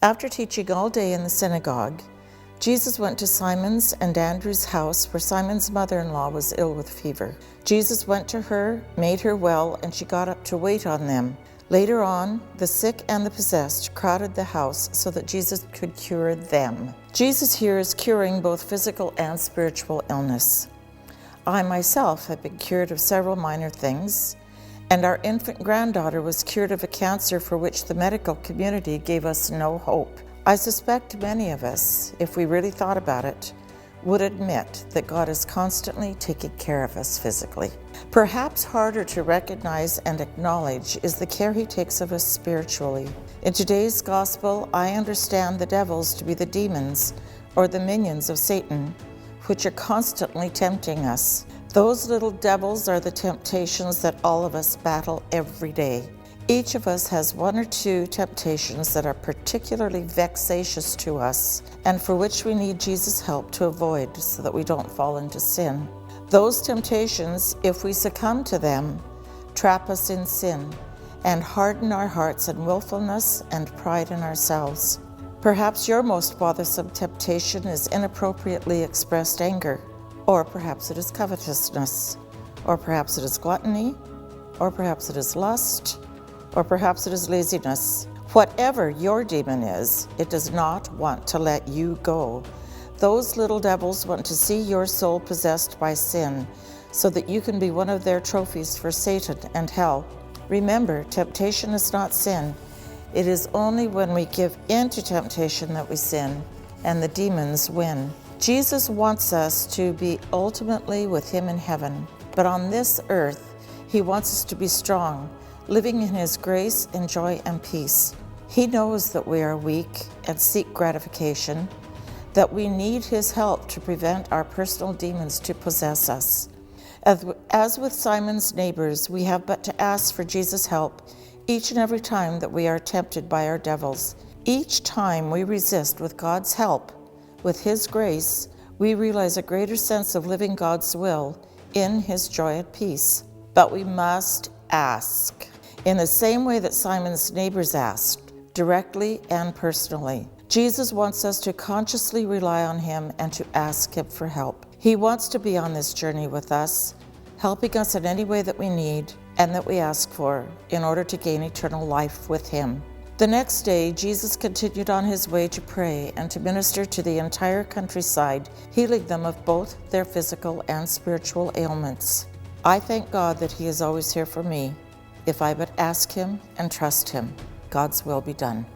After teaching all day in the synagogue, Jesus went to Simon's and Andrew's house, where Simon's mother-in-law was ill with fever. Jesus went to her, made her well, and she got up to wait on them. Later on, the sick and the possessed crowded the house so that Jesus could cure them. Jesus here is curing both physical and spiritual illness. I myself have been cured of several minor things, and our infant granddaughter was cured of a cancer for which the medical community gave us no hope. I suspect many of us, if we really thought about it, would admit that God is constantly taking care of us physically. Perhaps harder to recognize and acknowledge is the care He takes of us spiritually. In today's gospel, I understand the devils to be the demons or the minions of Satan, which are constantly tempting us. Those little devils are the temptations that all of us battle every day. Each of us has one or two temptations that are particularly vexatious to us and for which we need Jesus' help to avoid so that we don't fall into sin. Those temptations, if we succumb to them, trap us in sin and harden our hearts in willfulness and pride in ourselves. Perhaps your most bothersome temptation is inappropriately expressed anger, or perhaps it is covetousness, or perhaps it is gluttony, or perhaps it is lust, or perhaps it is laziness. Whatever your demon is, it does not want to let you go. Those little devils want to see your soul possessed by sin so that you can be one of their trophies for Satan and hell. Remember, temptation is not sin. It is only when we give in to temptation that we sin, and the demons win. Jesus wants us to be ultimately with Him in heaven, but on this earth, He wants us to be strong, living in His grace and joy and peace. He knows that we are weak and seek gratification, that we need His help to prevent our personal demons to possess us. As with Simon's neighbors, we have but to ask for Jesus' help each and every time that we are tempted by our devils. Each time we resist with God's help, with His grace, we realize a greater sense of living God's will in His joy and peace. But we must ask in the same way that Simon's neighbors asked, directly and personally. Jesus wants us to consciously rely on Him and to ask Him for help. He wants to be on this journey with us, helping us in any way that we need and that we ask for in order to gain eternal life with Him. The next day, Jesus continued on His way to pray and to minister to the entire countryside, healing them of both their physical and spiritual ailments. I thank God that He is always here for me. If I but ask Him and trust Him, God's will be done.